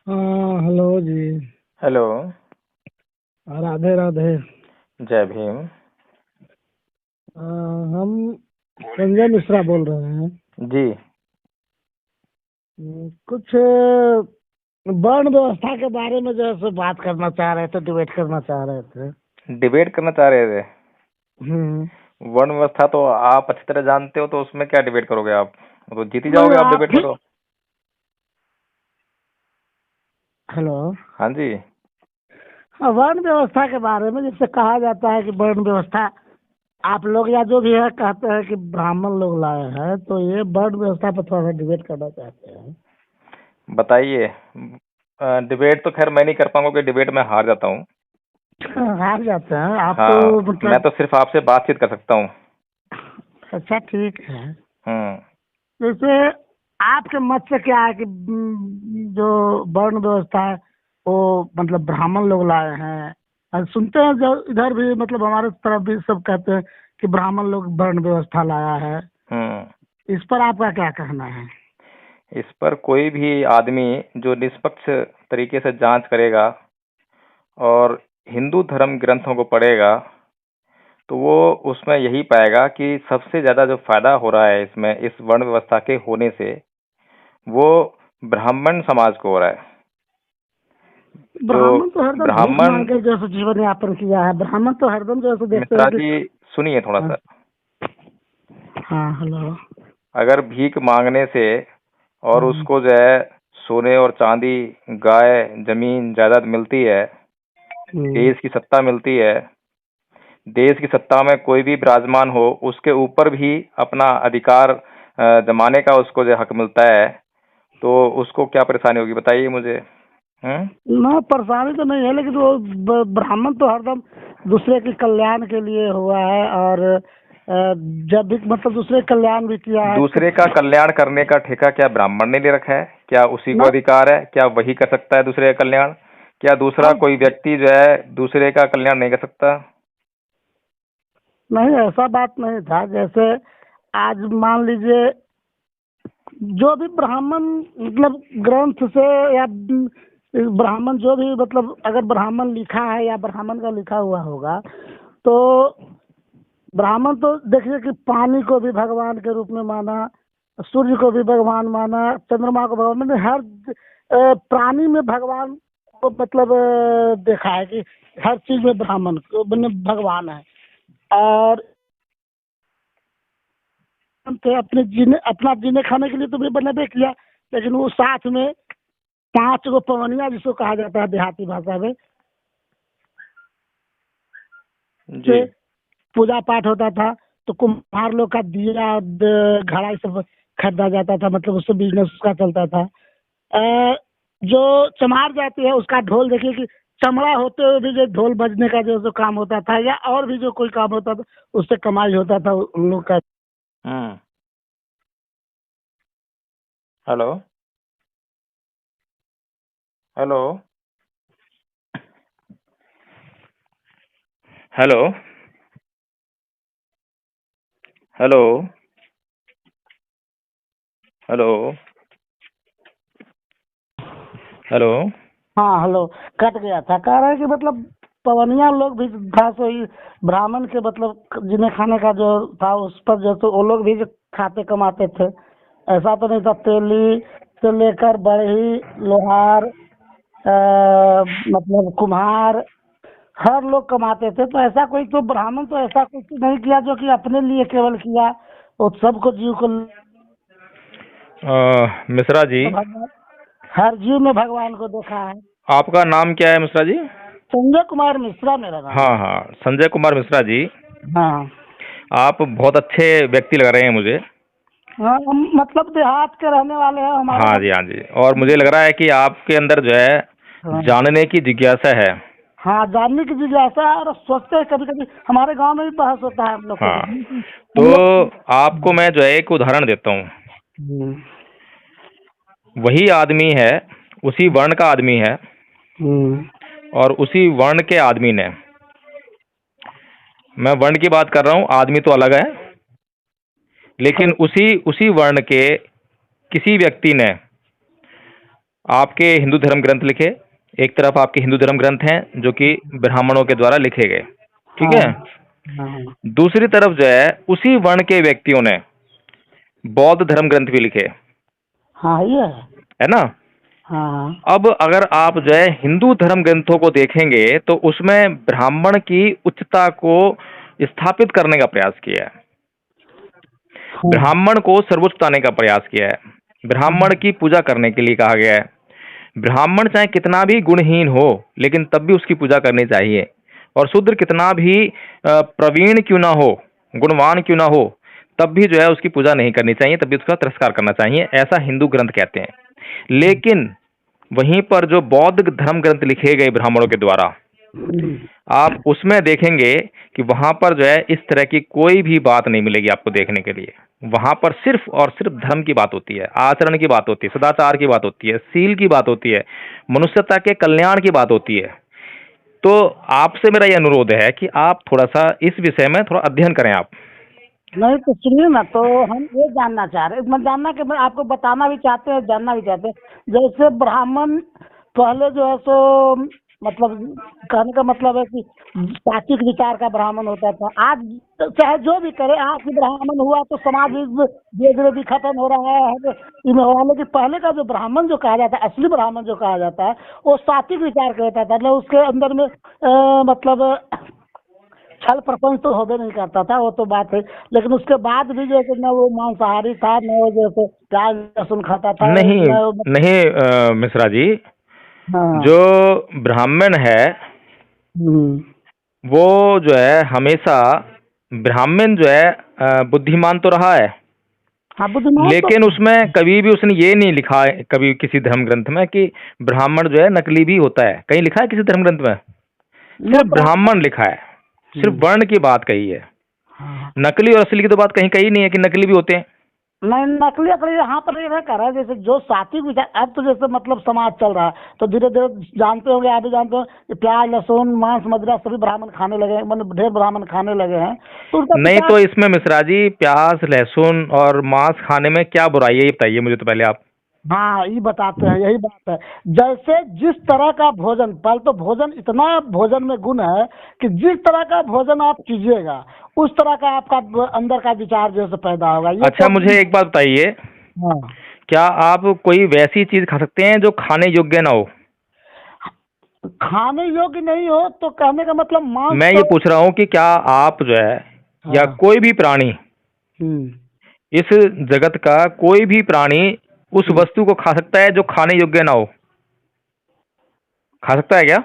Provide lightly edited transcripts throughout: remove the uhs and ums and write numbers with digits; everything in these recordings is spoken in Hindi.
हाँ, हेलो जी। हेलो। राधे राधे। जय भीम। हम संजय मिश्रा बोल रहे हैं। जी। कुछ वर्ण व्यवस्था के बारे में जो है सो बात करना चाह रहे थे, डिबेट करना चाह रहे थे। डिबेट करना चाह रहे थे। हम्म। वर्ण व्यवस्था तो आप अच्छी तरह जानते हो, तो उसमें क्या डिबेट करोगे आप? तो जीत ही नहीं, जाओगे, आप आप डिबेट में ही। तो। हेलो। हाँ जी। हाँ, वर्ण व्यवस्था के बारे में जैसे कहा जाता है कि वर्ण व्यवस्था आप लोग या जो भी है कहते हैं कि ब्राह्मण लोग लाए हैं, तो ये वर्ण व्यवस्था पर थोड़ा सा डिबेट करना चाहते हैं। बताइए। डिबेट तो खैर मैं नहीं कर पाऊंगा, क्योंकि डिबेट में हार जाता हूँ। हार जाते हैं आप तो हाँ। मैं मतलब। तो सिर्फ आपसे बातचीत कर सकता हूँ। अच्छा, ठीक है। हम्म। जैसे आपके मत से क्या है कि जो वर्ण व्यवस्था है वो मतलब ब्राह्मण लोग लाए हैं। और सुनते हैं जो इधर भी मतलब हमारे तरफ भी सब कहते हैं कि ब्राह्मण लोग वर्ण व्यवस्था लाया है। हम्म। इस पर आपका क्या कहना है? इस पर कोई भी आदमी जो निष्पक्ष तरीके से जांच करेगा और हिंदू धर्म ग्रंथों को पढ़ेगा, तो वो उसमें यही पाएगा कि सबसे ज्यादा जो फायदा हो रहा है इसमें, इस वर्ण व्यवस्था के होने से, वो ब्राह्मण समाज को हो रहा है। जो ब्राह्मण तो हरदम भीख ब्राह्मण। मांग कर जैसे जीवन यापन किया है। ब्राह्मण तो हरदम जैसे देखते मिश्रा हैं कि। जी, सुनिए थोड़ा हाँ। सा। हाँ, हेलो। अगर भीख मांगने से और हम्म। उसको जो है सोने और चांदी, गाय, जमीन जायदाद मिलती है, हम्म। देश की सत्ता मिलती है, देश की सत्ता में कोई भी विराजमान हो उसके ऊपर भी अपना अधिकार जमाने का उसको जो हक मिलता है, तो उसको क्या परेशानी होगी, बताइए मुझे। हम्म। ना, परेशानी तो नहीं है, लेकिन वो ब्राह्मण तो हरदम दूसरे के कल्याण के लिए हुआ है। और जब भी मतलब दूसरे कल्याण भी किया है तो। दूसरे का कल्याण करने का ठेका क्या ब्राह्मण ने ले रखा है? क्या उसी को ना। अधिकार है? क्या वही कर सकता है दूसरे का कल्याण? क्या दूसरा अब कोई व्यक्ति जो है दूसरे का कल्याण नहीं कर सकता? नहीं, ऐसा बात नहीं था। जैसे आज मान लीजिए जो भी ब्राह्मण मतलब ग्रंथ से या ब्राह्मण जो भी मतलब अगर ब्राह्मण लिखा है या ब्राह्मण का लिखा हुआ होगा, तो ब्राह्मण तो देखिए कि पानी को भी भगवान के रूप में माना, सूर्य को भी भगवान माना, चंद्रमा को भगवान, मतलब हर प्राणी में भगवान को मतलब देखा है कि हर चीज में ब्राह्मण को मतलब भगवान है। और थे अपने जीने अपना जीने खाने के लिए तो भी बनबे किया, लेकिन वो साथ में पांच गो पवनिया जिसको कहा जाता है देहाती भाषा में, जी। से पूजा पाठ होता था। तो कुम्हार लोग का दिया घड़ा ये सब खरीदा जाता था, मतलब उससे बिजनेस उसका चलता था। जो चमार जाती है उसका ढोल देखिए कि चमड़ा होते हुए भी जो ढोल बजने का जो काम होता था या और भी जो कोई काम होता था, उससे कमाई होता था उन लोग का। हम्म। Hello. Hello. Hello. Hello. Hello. Hello. हाँ, हेलो। कट गया था। कह रहे हैं कि मतलब पवनिया लोग भी था, सो ही ब्राह्मण के मतलब जिन्हें खाने का जो था उस पर जो तो वो लोग भी जो खाते कमाते थे। ऐसा तो नहीं था। तेली से लेकर बढ़ई, लोहार, मतलब कुम्हार, हर लोग कमाते थे। तो ऐसा कोई तो ब्राह्मण तो ऐसा कुछ नहीं किया जो कि अपने लिए केवल किया। वो सबको जीव को मिश्रा जी। भगवान, हर जीव में भगवान को देखा है। आपका नाम क्या है मिश्रा जी? संजय कुमार मिश्रा मेरा नाम हाँ है। हाँ, संजय कुमार मिश्रा जी। हाँ। आप बहुत अच्छे व्यक्ति लग रहे हैं मुझे। हाँ, हम मतलब देहात के रहने वाले हैं, हमारे हाँ यहाँ। जी, हाँ जी। और मुझे लग रहा है कि आपके अंदर जो है हाँ। जानने की जिज्ञासा है। हाँ, जानने की जिज्ञासा है। और सोचते हैं कभी कभी हमारे गांव में भी बहस होता है हम लोग को, हाँ। तो हम लोग। आपको मैं जो है एक उदाहरण देता हूँ। हम्म। वही आदमी है, उसी वर्ण का आदमी है, हम्म। और उसी वर्ण के आदमी ने, मैं वर्ण की बात कर रहा हूँ, आदमी तो अलग है, लेकिन ठीक। उसी उसी वर्ण के किसी व्यक्ति ने आपके हिंदू धर्म ग्रंथ लिखे, एक तरफ आपके हिंदू धर्म ग्रंथ हैं जो कि ब्राह्मणों के द्वारा लिखे गए, ठीक है। हाँ दूसरी तरफ जो है उसी वर्ण के व्यक्तियों ने बौद्ध धर्म ग्रंथ भी लिखे, हाँ ये है ना। हाँ अब अगर आप जो है हिंदू धर्म ग्रंथों को देखेंगे तो उसमें ब्राह्मण की उच्चता को स्थापित करने का प्रयास किया है, हाँ ब्राह्मण को सर्वोच्च बनाने का प्रयास किया है, ब्राह्मण की पूजा करने के लिए कहा गया है। ब्राह्मण चाहे कितना भी गुणहीन हो लेकिन तब भी उसकी पूजा करनी चाहिए, और शूद्र कितना भी प्रवीण क्यों ना हो, गुणवान क्यों ना हो, तब भी जो है उसकी पूजा नहीं करनी चाहिए, तब भी उसका तिरस्कार करना चाहिए, ऐसा हिंदू ग्रंथ कहते हैं। लेकिन वहीं पर जो बौद्ध धर्म ग्रंथ लिखे गए ब्राह्मणों के द्वारा, आप उसमें देखेंगे कि वहां पर जो है इस तरह की कोई भी बात नहीं मिलेगी आपको देखने के लिए। वहां पर सिर्फ और सिर्फ धर्म की बात होती है, आचरण की बात होती है, सदाचार की बात होती है, सील की बात होती है, मनुष्यता के कल्याण की बात होती है। तो आपसे मेरा यह अनुरोध है कि आप थोड़ा सा इस विषय में थोड़ा अध्ययन करें आप। नहीं तो सुनिए ना, तो हम ये जानना चाह रहे हैं, मैं जानना कि मैं आपको बताना भी चाहते हैं, जानना भी चाहते हैं। जैसे ब्राह्मण पहले जो है सो मतलब कहने का मतलब है कि सात्विक विचार का ब्राह्मण होता था। आज चाहे जो भी करे, आज भी ब्राह्मण हुआ तो समाज धीरे धीरे भी खत्म हो रहा है इनमें हुआ। लेकिन पहले का जो ब्राह्मण जो कहा जाता है, असली ब्राह्मण जो कहा जाता है, वो सात्विक विचार का होता था। मतलब उसके अंदर में मतलब छल प्रपंच तो होबे नहीं करता था, वो तो बात है। लेकिन उसके बाद भी जैसे न वो मांसाहारी था, न वो जैसे प्याज लहसुन खाता था, नहीं न नहीं मिश्रा जी, हाँ जो ब्राह्मण है हम्म, वो जो है हमेशा ब्राह्मण जो है बुद्धिमान तो रहा है, हाँ बुद्धिमान तो लेकिन उसमें कभी भी उसने ये नहीं लिखा है कभी किसी धर्म ग्रंथ में कि ब्राह्मण जो है नकली भी होता है। कहीं लिखा है किसी धर्म ग्रंथ में? न सिर्फ ब्राह्मण लिखा है, सिर्फ वर्ण की बात कही है। हाँ। नकली और असली की तो बात कहीं कही नहीं है कि नकली भी होते हैं। नहीं नकली अकली यहाँ पर ये कर रहा है। जैसे जो सात्विक विचार, अब तो जैसे मतलब समाज चल रहा है, तो धीरे धीरे जानते होंगे, आप भी जानते हो कि प्याज लहसुन मांस मदिरा सभी ब्राह्मण खाने लगे हैं, मतलब ढेर ब्राह्मण खाने लगे हैं। तो उनका नहीं विचार तो इसमें मिश्रा जी प्याज लहसुन और मांस खाने में क्या बुराई है, ये बताइए मुझे तो पहले आप। हाँ ये बताते हैं, यही बात है। जैसे जिस तरह का भोजन, पहले तो भोजन, इतना भोजन में गुण है कि जिस तरह का भोजन आप कीजिएगा उस तरह का आपका अंदर का विचार जैसे पैदा होगा। ये अच्छा तो मुझे एक बात बताइए, हाँ, क्या आप कोई वैसी चीज खा सकते हैं जो खाने योग्य ना हो? खाने योग्य नहीं हो तो कहने का मतलब मांस मैं तो ये पूछ रहा हूँ कि क्या आप जो है या हाँ कोई भी प्राणी, हम्म, इस जगत का कोई भी प्राणी उस वस्तु को खा सकता है जो खाने योग्य ना हो? खा सकता है क्या?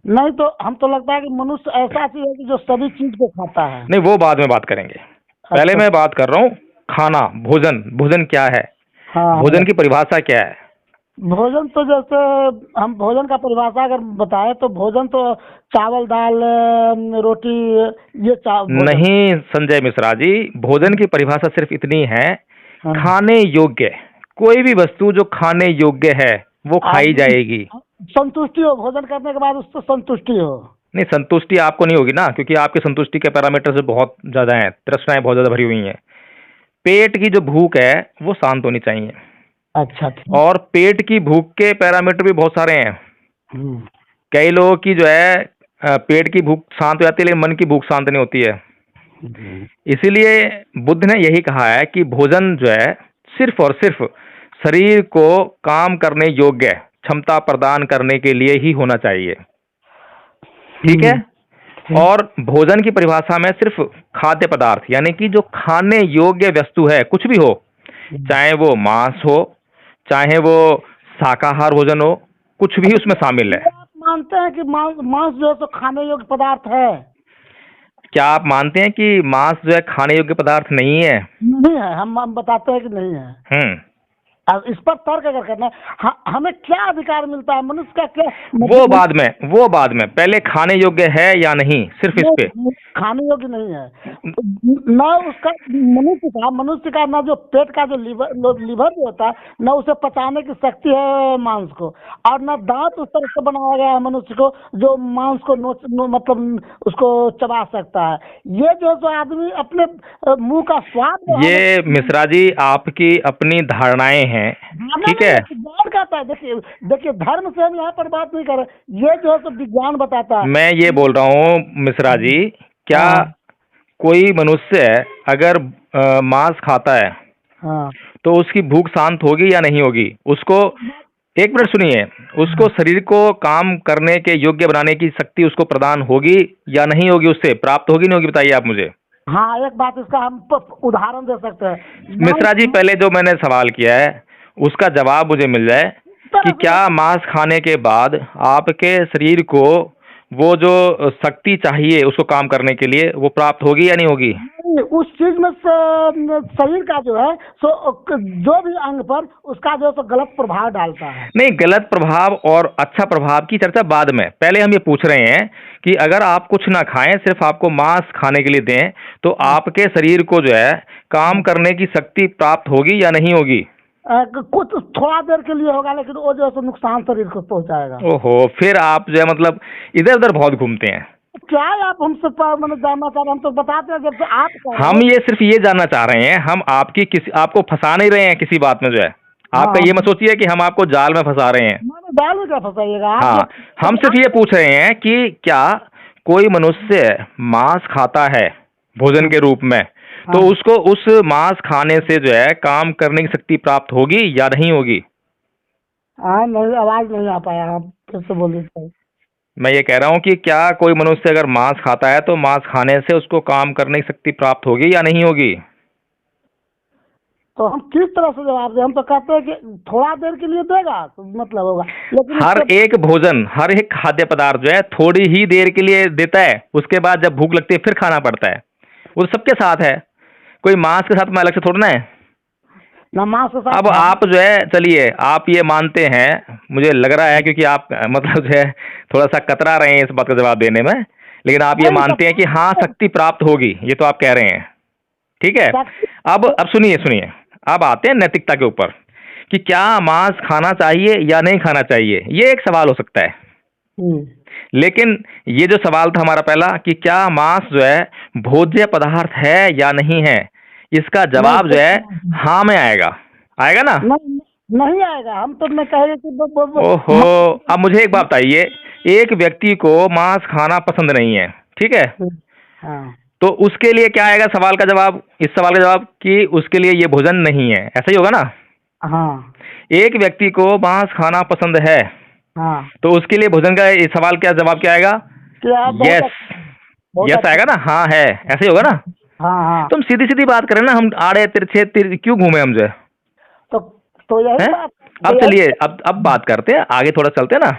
नहीं तो हम तो लगता है कि मनुष्य ऐसा चीज है कि जो सभी चीज को खाता है। नहीं वो बाद में बात करेंगे, पहले अच्छा मैं बात कर रहा हूँ खाना, भोजन। भोजन क्या है, हाँ हाँ। भोजन की परिभाषा क्या है? भोजन तो जैसे हम भोजन का परिभाषा अगर बताएं तो भोजन तो चावल दाल रोटी, ये भोजन। नहीं संजय मिश्रा जी, भोजन की परिभाषा सिर्फ इतनी है, हाँ खाने योग्य। कोई भी वस्तु जो खाने योग्य है वो खाई आदमी जाएगी। संतुष्टि हो, भोजन करने के बाद उससे संतुष्टि हो। नहीं संतुष्टि आपको नहीं होगी ना, क्योंकि आपकी संतुष्टि के पैरामीटर से बहुत ज्यादा हैं, तृष्णाएं बहुत ज्यादा भरी हुई हैं। पेट की जो भूख है वो शांत होनी चाहिए, अच्छा ठीक। और पेट की भूख के पैरामीटर भी बहुत सारे हैं। हम्म, कई लोगों की जो है पेट की भूख शांत हो जाती है लेकिन मन की भूख शांत नहीं होती है। इसीलिए बुद्ध ने यही कहा है कि भोजन जो है सिर्फ और सिर्फ शरीर को काम करने योग्य क्षमता प्रदान करने के लिए ही होना चाहिए, ठीक है। और भोजन की परिभाषा में सिर्फ खाद्य पदार्थ यानी कि जो खाने योग्य वस्तु है, कुछ भी हो, चाहे वो मांस हो, चाहे वो शाकाहार भोजन हो, कुछ भी उसमें शामिल है। आप मानते हैं कि मांस मांस जो है तो खाने योग्य पदार्थ है? क्या आप मानते हैं कि मांस जो है खाने योग्य पदार्थ नहीं है? नहीं है, हम बताते हैं कि नहीं है। हम्म। अब इस पर तर्क अगर करना है, हमें क्या अधिकार मिलता है, मनुष्य का क्या वो बाद में, वो बाद में, पहले खाने योग्य है या नहीं, सिर्फ इस पे। खाने योग्य नहीं है। न उसका मनुष्य का न जो पेट का जो लीवर जो होता है, न उसे पचाने की शक्ति है मांस को, और न दांत उस तरह से बनाया गया है मनुष्य को जो मांस को मतलब उसको चबा सकता है। ये जो आदमी अपने मुंह का स्वाद ये मिश्रा जी आपकी अपनी धारणाएं हैं, मानना ठीक नहीं है। है, विज्ञान कहता है। देखिए देखिए, धर्म से हम यहाँ पर बात नहीं कर रहे, ये जो है तो विज्ञान बताता है। मैं ये बोल रहा हूँ मिश्रा जी, क्या हाँ कोई मनुष्य अगर मांस खाता है हाँ तो उसकी भूख शांत होगी या नहीं होगी? उसको, एक मिनट सुनिए, उसको शरीर को काम करने के योग्य बनाने की शक्ति उसको प्रदान होगी या नहीं होगी? उससे प्राप्त होगी नहीं होगी, बताइए आप मुझे। हाँ, एक बात इसका हम उदाहरण दे सकते हैं। मिश्रा जी, पहले जो मैंने सवाल किया है उसका जवाब मुझे मिल जाए कि क्या मांस खाने के बाद आपके शरीर को वो जो शक्ति चाहिए उसको काम करने के लिए, वो प्राप्त होगी या नहीं होगी? नहीं, उस चीज में शरीर का जो है सो जो भी अंग पर उसका जो है सो गलत प्रभाव डालता है। नहीं, गलत प्रभाव और अच्छा प्रभाव की चर्चा बाद में, पहले हम ये पूछ रहे हैं कि अगर आप कुछ ना खाएं, सिर्फ आपको मांस खाने के लिए दें, तो आपके शरीर को जो है काम करने की शक्ति प्राप्त होगी या नहीं होगी? कुछ थोड़ा देर के लिए होगा, लेकिन वो जो है सो नुकसान शरीर को पहुंचाएगा। ओहो, फिर आप जो है मतलब इधर उधर बहुत घूमते हैं। क्या है आप हमसे मतलब जानना चाह रहे हैं? हम तो बताते हैं जब से आप कह रहे हम हैं। ये सिर्फ ये जानना चाह रहे हैं, हम आपकी किसी, आपको फंसा नहीं रहे हैं किसी बात में जो है। आपका हाँ, ये मत सोचिए कि हम आपको जाल में फंसा रहे हैं। मैंने दाल में क्या फंसाइएगा आप? हाँ, हम सिर्फ ये पूछ रहे हैं कि क्या कोई मनुष्य मांस खाता है भोजन के रूप में, तो हाँ। उसको उस मांस खाने से जो है काम करने की शक्ति प्राप्त होगी या नहीं होगी? हाँ, नहीं, आवाज नहीं आ पाया, आप फिर से बोलिए। मैं ये कह रहा हूँ कि क्या कोई मनुष्य अगर मांस खाता है तो मांस खाने से उसको काम करने की शक्ति प्राप्त होगी या नहीं होगी? तो हम किस तरह से जवाब दें? हम तो कहते हैं कि थोड़ा देर के लिए देगा तो मतलब होगा, लेकिन हर एक भोजन, हर एक खाद्य पदार्थ जो है थोड़ी ही देर के लिए देता है, उसके बाद जब भूख लगती है फिर खाना पड़ता है। वो सबके साथ है, कोई मांस के साथ में अलग से थोड़ा ना है। नमाज के साथ अब आप जो है, चलिए आप ये मानते हैं, मुझे लग रहा है क्योंकि आप मतलब जो है थोड़ा सा कतरा रहे हैं इस बात का जवाब देने में, लेकिन आप ये मानते हैं कि हाँ शक्ति प्राप्त होगी, ये तो आप कह रहे हैं, ठीक है। अब सुनिए सुनिए, अब आते हैं नैतिकता के ऊपर कि क्या मांस खाना चाहिए या नहीं खाना चाहिए, ये एक सवाल हो सकता है। लेकिन ये जो सवाल था हमारा पहला कि क्या मांस जो है भोज्य पदार्थ है या नहीं है, इसका जवाब जो है हाँ में आएगा, आएगा ना? नहीं, नहीं आएगा। हम तो मैं कह रहे कि ओहो, अब मुझे एक बात बताइए, एक व्यक्ति को मांस खाना पसंद नहीं है, ठीक है, हाँ, तो उसके लिए क्या आएगा सवाल का जवाब, इस सवाल का जवाब कि उसके लिए ये भोजन नहीं है, ऐसा ही होगा ना? हाँ, एक व्यक्ति को मांस खाना पसंद है, हाँ, तो उसके लिए भोजन का ये सवाल क्या, जवाब क्या आएगा? यस, यस आएगा ना, हाँ है, ऐसे ही होगा ना? हाँ, हाँ। तुम सीधी सीधी बात करें ना, हम आड़े तिरछे क्यों घूमे हम जो है? तो यही हैं? बात। अब चलिए, अब बात करते हैं, आगे थोड़ा चलते हैं ना।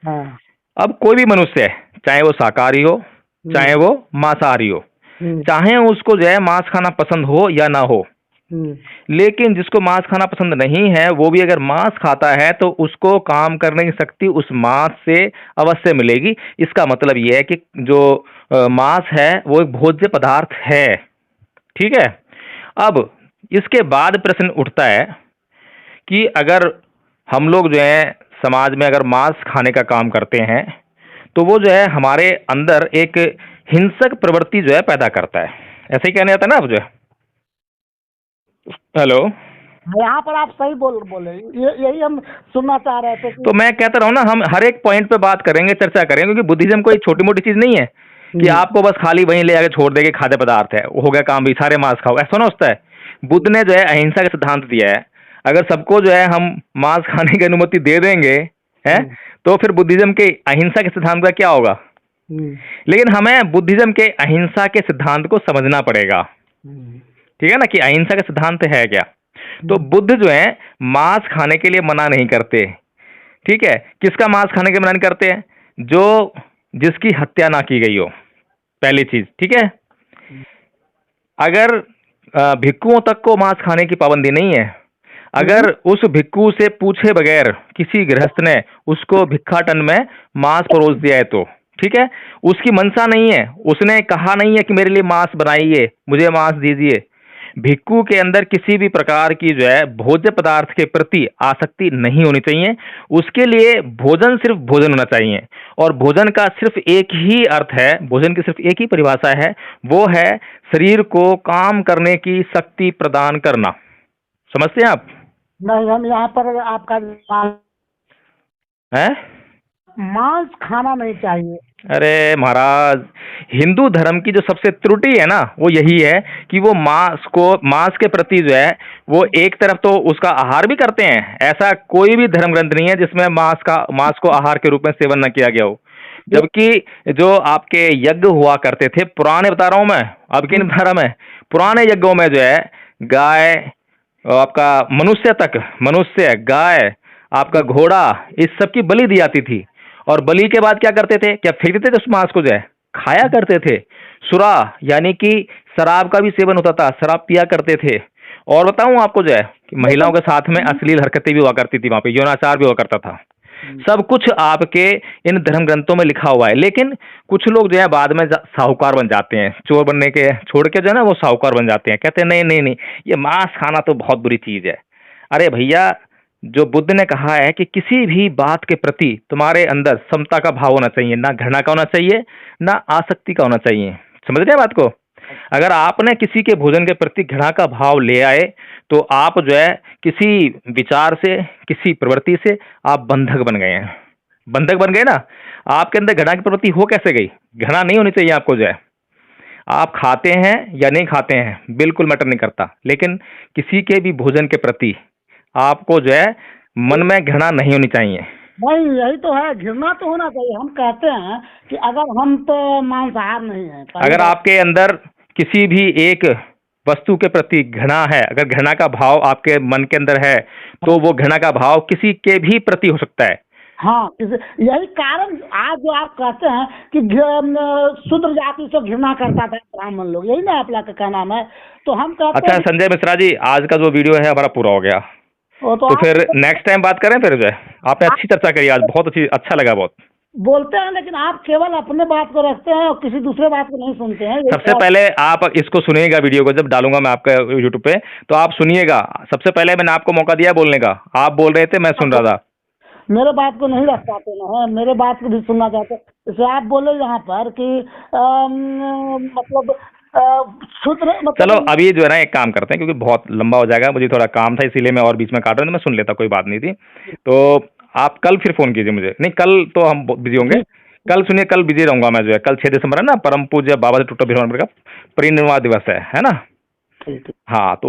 हाँ, अब कोई भी मनुष्य है, चाहे वो शाकाहारी हो चाहे वो मांसाहारी हो, चाहे उसको जो है मांस खाना पसंद हो या ना हो, लेकिन जिसको मांस खाना पसंद नहीं है वो भी अगर मांस खाता है तो उसको काम करने की शक्ति उस मांस से अवश्य मिलेगी। इसका मतलब यह है कि जो मांस है वो एक भोज्य पदार्थ है, ठीक है। अब इसके बाद प्रश्न उठता है कि अगर हम लोग जो है समाज में अगर मांस खाने का काम करते हैं तो वो जो है हमारे अंदर एक हिंसक प्रवृत्ति जो है पैदा करता है, ऐसे ही कहने जाता है ना आप जो है। हेलो, यहाँ पर आप सही बोले, यही हम सुनना चाह रहे थे तो मैं कहता रहा हूँ ना, हम हर एक पॉइंट पे बात करेंगे, चर्चा करेंगे, क्योंकि बुद्धिज्म कोई छोटी मोटी चीज नहीं है कि आपको बस खाली वहीं ले आके छोड़ देंगे, खाद्य पदार्थ है वो हो गया काम, भी सारे मांस खाओ, ऐसा ना होता है। बुद्ध ने जो है अहिंसा का सिद्धांत दिया है, अगर सबको जो है हम मांस खाने की अनुमति दे देंगे है तो फिर बुद्धिज्म के अहिंसा के सिद्धांत का क्या होगा? लेकिन हमें बुद्धिज्म के अहिंसा के सिद्धांत को समझना पड़ेगा, ठीक है ना, कि अहिंसा का सिद्धांत है क्या। तो बुद्ध जो है मांस खाने के लिए मना नहीं करते, ठीक है। किसका मांस खाने के लिए मना नहीं करते हैं? जो जिसकी हत्या ना की गई हो, पहली चीज, ठीक है। अगर भिक्षुओं तक को मांस खाने की पाबंदी नहीं है, अगर उस भिक्षु से पूछे बगैर किसी गृहस्थ ने उसको भिक्षाटन में मांस परोस दिया है तो ठीक है, उसकी मनसा नहीं है, उसने कहा नहीं है कि मेरे लिए मांस बनाइए, मुझे मांस दीजिए। भिक्षु के अंदर किसी भी प्रकार की जो है भोज्य पदार्थ के प्रति आसक्ति नहीं होनी चाहिए, उसके लिए भोजन सिर्फ भोजन होना चाहिए। और भोजन का सिर्फ एक ही अर्थ है, भोजन की सिर्फ एक ही परिभाषा है, वो है शरीर को काम करने की शक्ति प्रदान करना। समझते हैं आप? नहीं, हम यहाँ पर आपका है? मांस खाना नहीं चाहिए। अरे महाराज, हिंदू धर्म की जो सबसे त्रुटि है ना वो यही है कि वो मांस के प्रति जो है वो एक तरफ तो उसका आहार भी करते हैं। ऐसा कोई भी धर्म ग्रंथ नहीं है जिसमें मांस को आहार के रूप में सेवन न किया गया हो। जबकि जो आपके यज्ञ हुआ करते थे पुराने, बता रहा हूं मैं, अब किन बता रहा मैं, पुराने यज्ञों में जो है गाय, आपका मनुष्य, गाय, आपका घोड़ा, इस सब की बलि दी जाती थी। और बलि के बाद क्या करते थे, क्या फेंक देते थे उस मांस को, जो है खाया करते थे। सुरा यानी कि शराब का भी सेवन होता था, शराब पिया करते थे। और बताऊं आपको जो है कि महिलाओं के साथ में अश्लील हरकतें भी हुआ करती थी, वहां पे यौनाचार भी हुआ करता था। सब कुछ आपके इन धर्म ग्रंथों में लिखा हुआ है। लेकिन कुछ लोग जो है बाद में साहूकार बन जाते हैं, चोर बनने के छोड़ के जो है ना वो साहूकार बन जाते हैं, कहते हैं नहीं नहीं नहीं, ये मांस खाना तो बहुत बुरी चीज है। अरे भैया, जो बुद्ध ने कहा है कि किसी भी बात के प्रति तुम्हारे अंदर समता का भाव होना चाहिए, ना घृणा का होना चाहिए, ना आसक्ति का होना चाहिए। समझ रहे हैं बात को? अगर आपने किसी के भोजन के प्रति घृणा का भाव ले आए तो आप जो है किसी विचार से, किसी प्रवृत्ति से आप बंधक बन गए हैं। बंधक बन गए ना। आपके अंदर घृणा की प्रवृत्ति हो कैसे गई? घृणा नहीं होनी चाहिए आपको। जो है आप खाते हैं या नहीं खाते हैं बिल्कुल मैटर नहीं करता, लेकिन किसी के भी भोजन के प्रति आपको जो है मन में घृणा नहीं होनी चाहिए। नहीं, यही तो है, घृणा तो होना चाहिए। हम कहते हैं कि अगर हम तो मांसाहार नहीं है, अगर आपके अंदर किसी भी एक वस्तु के प्रति घृणा है, अगर घृणा का भाव आपके मन के अंदर है तो वो घृणा का भाव किसी के भी प्रति हो सकता है। हाँ, यही कारण आज जो आप कहते हैं कि शूद्र जाति से घृणा करता था ब्राह्मण लोग, यही ना आप लोग का कहना है। तो हम कहते अच्छा हैं संजय मिश्रा जी, आज का जो वीडियो है हमारा पूरा हो गया, वो तो फिर नेक्स्ट टाइम बात करें। फिर जो है आपने अच्छी चर्चा करी आज, बहुत अच्छा लगा बहुत। बोलते हैं लेकिन आप केवल अपने बात को रखते हैं और किसी दूसरे बात को नहीं सुनते हैं। सबसे पहले आप इसको सुनिएगा, वीडियो को जब डालूंगा मैं आपका यूट्यूब पे तो आप सुनिएगा। सबसे पहले मैंने आपको मौका दिया बोलने का, आप बोल रहे थे, मैं सुन रहा था। मेरे बात को नहीं रख पाते ना, मेरे बात को भी सुनना चाहते। जैसे आप बोले यहाँ पर कि मतलब चलो अभी जो है ना एक काम करते हैं, क्योंकि बहुत लंबा हो जाएगा, मुझे थोड़ा काम था इसीलिए मैं और बीच में काट रहा हूँ। मैं सुन लेता, कोई बात नहीं थी। तो आप कल फिर फोन कीजिए मुझे। नहीं, कल तो हम बिजी होंगे। कल सुनिए, कल बिजी रहूंगा मैं। जो है कल 6 दिसंबर है ना, परम पूज्य बाबा टुट्टो बिरवा का परिनिर्वाण दिवस है ना। हाँ, तो